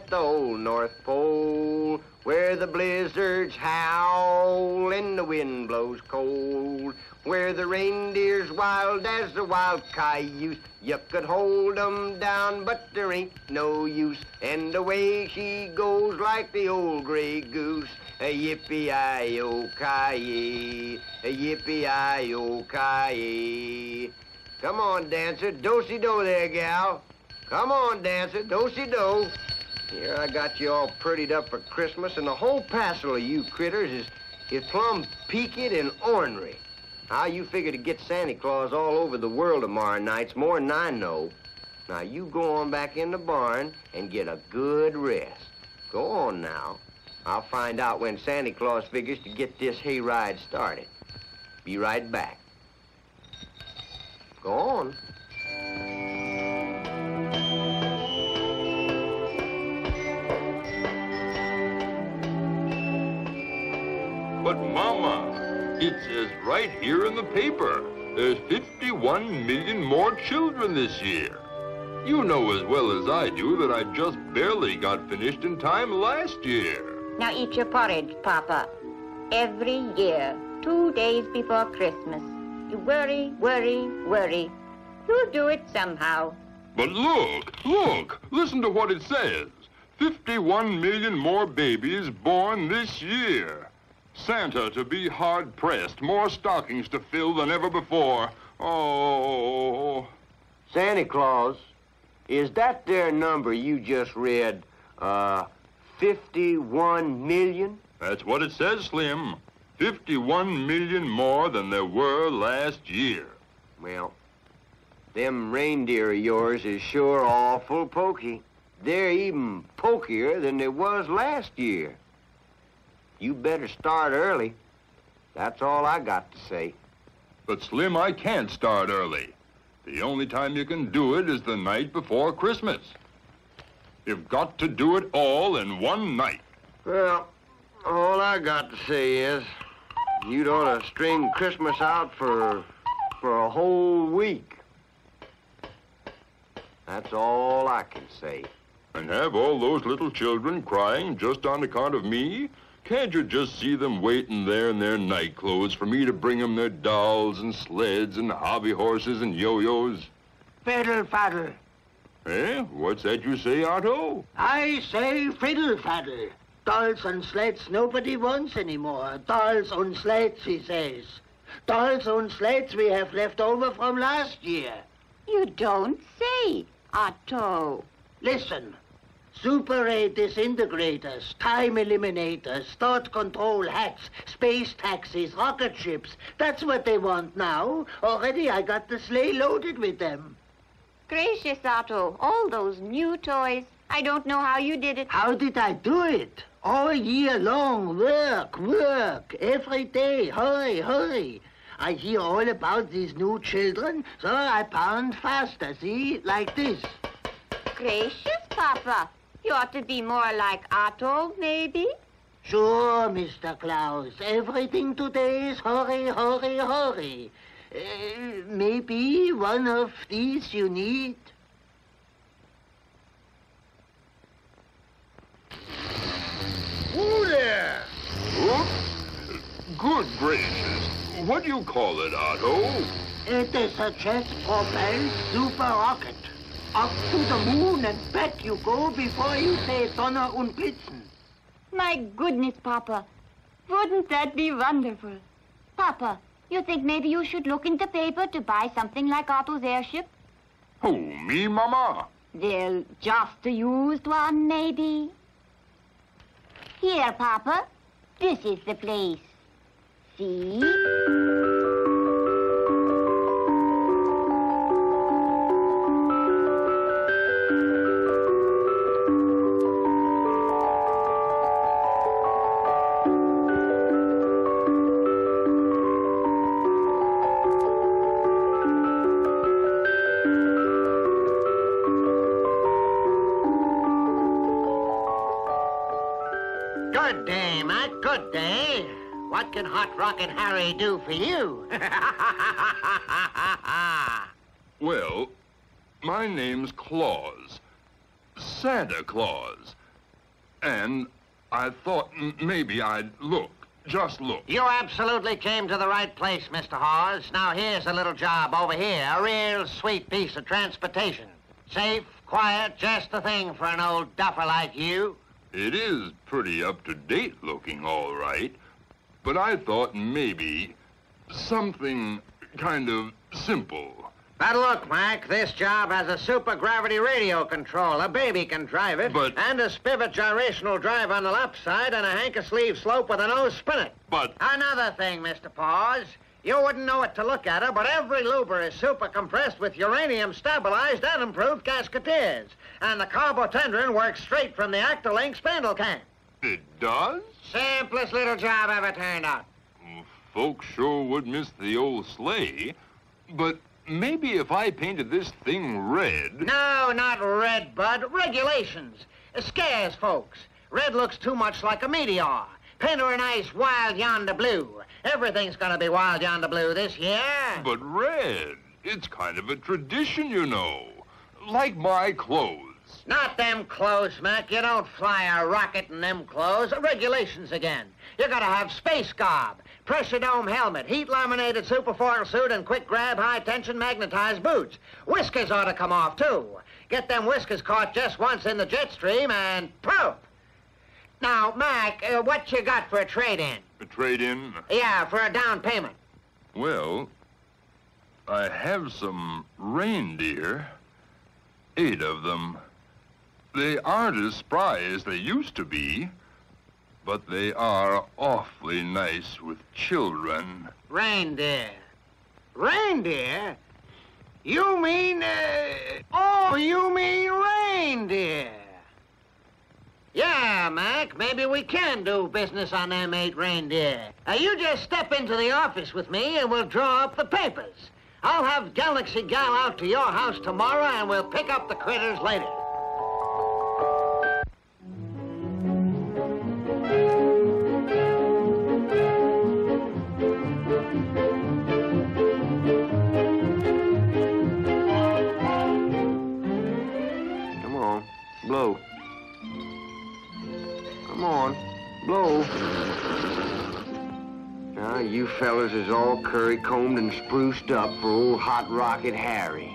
at the old North Pole, where the blizzards howl and the wind blows cold, where the reindeer's wild as the wild cayuse. You could hold 'em down, but there ain't no use. And away she goes like the old gray goose. Yippee-i-o-ki-yay, yippee-i-o-ki-yay. Come on, dancer, do-si-do there, gal. Come on, dancer, do-si-do. Here I got you all prettied up for Christmas, and the whole passel of you critters is plumb peaked and ornery. How you figure to get Santa Claus all over the world tomorrow night's more than I know. Now, you go on back in the barn and get a good rest. Go on now. I'll find out when Santa Claus figures to get this hayride started. Be right back. Go on. But, Mama, it says right here in the paper, there's 51 million more children this year. You know as well as I do that I just barely got finished in time last year. Now eat your porridge, Papa. Every year, 2 days before Christmas, you worry, worry, worry. You'll do it somehow. But look, listen to what it says. 51 million more babies born this year. Santa to be hard-pressed, more stockings to fill than ever before. Oh. Santa Claus, is that there number you just read, 51 million? That's what it says, Slim. 51 million more than there were last year. Well, them reindeer of yours is sure awful pokey. They're even pokier than they was last year. You better start early. That's all I got to say. But, Slim, I can't start early. The only time you can do it is the night before Christmas. You've got to do it all in one night. Well, all I got to say is you'd ought to string Christmas out for a whole week. That's all I can say. And have all those little children crying just on account of me? Can't you just see them waiting there in their night clothes for me to bring them their dolls and sleds and hobby horses and yo-yos? Fiddle-faddle. Eh? What's that you say, Otto? I say fiddle-faddle. Dolls and sleds nobody wants anymore. Dolls and sleds, he says. Dolls and sleds we have left over from last year. You don't say, Otto. Listen. Super Ray disintegrators, time eliminators, thought control hats, space taxis, rocket ships. That's what they want now. Already I got the sleigh loaded with them. Gracious, Otto, all those new toys. I don't know how you did it. How did I do it? All year long, work, every day, hurry. I hear all about these new children, so I pound faster, see, like this. Gracious, Papa. You ought to be more like Otto, maybe? Sure, Mr. Claus. Everything today is hurry. Maybe one of these you need. Oh, there! Oops. Good gracious. What do you call it, Otto? It is a jet-propelled super rocket. Up to the moon and back you go before you say Donner und Blitzen. My goodness, Papa. Wouldn't that be wonderful? Papa, you think maybe you should look in the paper to buy something like Otto's airship? Oh, me, Mama? Well, just a used one, maybe. Here, Papa. This is the place. See? Good day, Mac, good day. What can Hot Rocket Harry do for you? Well, my name's Claus. Santa Claus. And I thought maybe I'd look. Just look. You absolutely came to the right place, Mr. Hawes. Now, here's a little job over here. A real sweet piece of transportation. Safe, quiet, just the thing for an old duffer like you. It is pretty up-to-date looking, all right. But I thought maybe something kind of simple. But look, Mac, this job has a super-gravity radio control. A baby can drive it. But... And a pivot gyrational drive on the left side and a hanker-sleeve slope with a nose spinnet. But... Another thing, Mr. Paws. You wouldn't know it to look at her, but every luber is super-compressed with uranium-stabilized and improved casketeers. And the carbotendrin works straight from the Actolink spindle can. It does? Simplest little job ever turned out. Folks sure would miss the old sleigh. But... maybe if I painted this thing red... No, not red, Bud. Regulations. It scares folks. Red looks too much like a meteor. Paint her a nice wild yonder blue. Everything's gonna be wild yonder blue this year. But red, it's kind of a tradition, you know. Like my clothes. Not them clothes, Mac. You don't fly a rocket in them clothes. Regulations again. You gotta have space garb, pressure dome helmet, heat laminated superfoil suit, and quick grab high tension magnetized boots. Whiskers ought to come off, too. Get them whiskers caught just once in the jet stream and poof. Now, Mac, what you got for a trade-in? A trade-in? Yeah, for a down payment. Well, I have some reindeer. 8 of them. They aren't as spry as they used to be, but they are awfully nice with children. Reindeer. Reindeer? You mean, oh, you mean reindeer. Yeah, Mac, maybe we can do business on them 8 reindeer. You just step into the office with me and we'll draw up the papers. I'll have Galaxy Gal out to your house tomorrow and we'll pick up the critters later. Come on, blow. Come on, blow. Now, you fellas is all curry-combed and spruced up for old Hot Rocket Harry.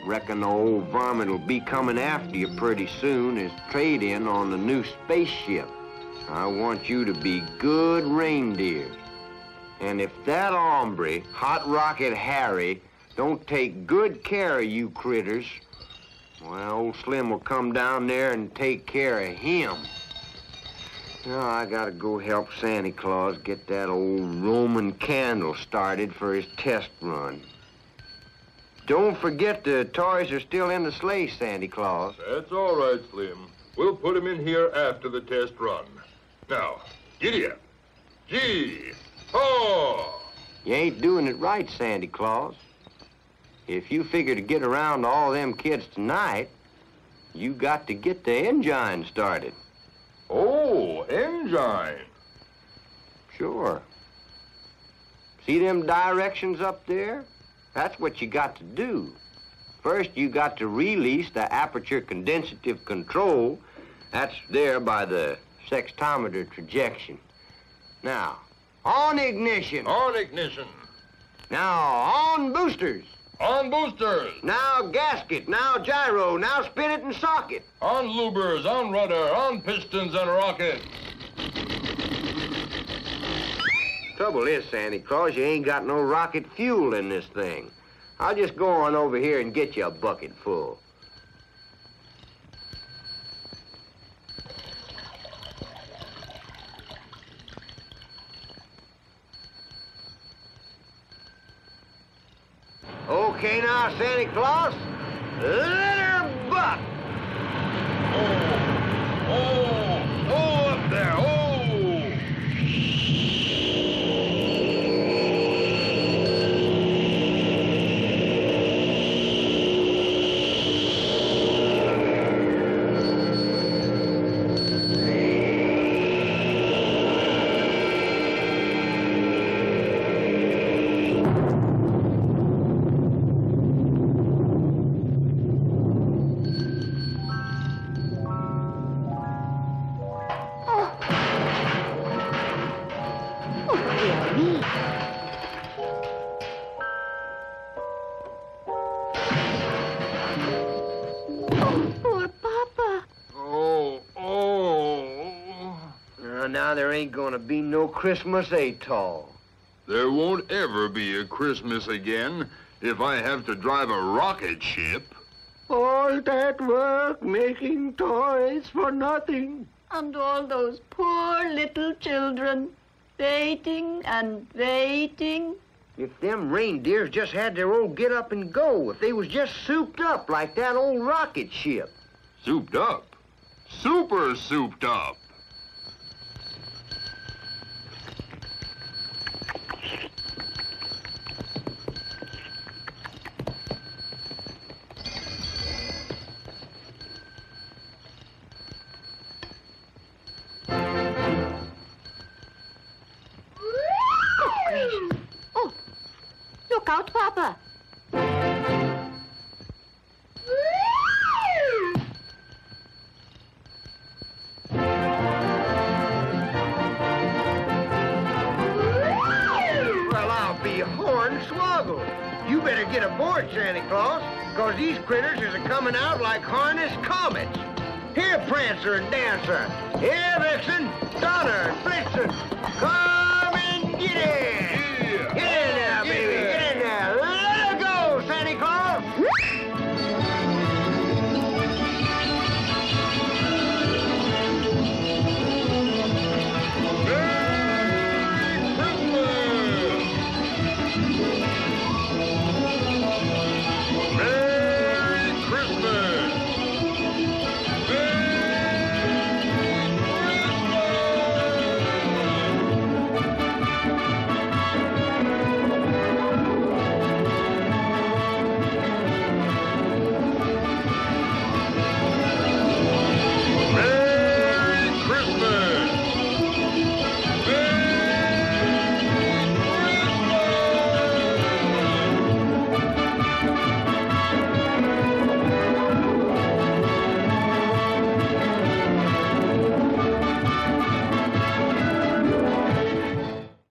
Reckon the old varmint will be coming after you pretty soon as trade-in on the new spaceship. I want you to be good reindeer. And if that hombre, Hot Rocket Harry, don't take good care of you critters, well, old Slim will come down there and take care of him. Now, I gotta go help Santa Claus get that old Roman candle started for his test run. Don't forget the toys are still in the sleigh, Santa Claus. That's all right, Slim. We'll put them in here after the test run. Now, giddy up. Gee, haw! You ain't doing it right, Santa Claus. If you figure to get around to all them kids tonight, you got to get the engine started. Oh, engine. Sure. See them directions up there? That's what you got to do. First, you got to release the aperture condensative control. That's there by the sextometer trajection. Now, on ignition. On ignition. Now, on boosters. On boosters. Now gasket, now gyro, now spin it and socket. On lubers, on rudder, on pistons and rockets. Trouble is, Santa Claus, you ain't got no rocket fuel in this thing. I'll just go on over here and get you a bucket full. Okay now, Santa Claus, let her buck. Oh, up there, oh! now there ain't gonna be no Christmas atoll. There won't ever be a Christmas again if I have to drive a rocket ship. All that work making toys for nothing. And all those poor little children, waiting and waiting. If them reindeers just had their old get up and go, if they was just souped up like that old rocket ship. Souped up? Super souped up. Oh, look out, Papa. Well, I'll be hornswoggled. You better get aboard, Santa Claus, because these critters is a-coming out like harnessed comets. Here, Prancer and Dancer. Here, Vixen, Donner and Blitzen. Come and get it!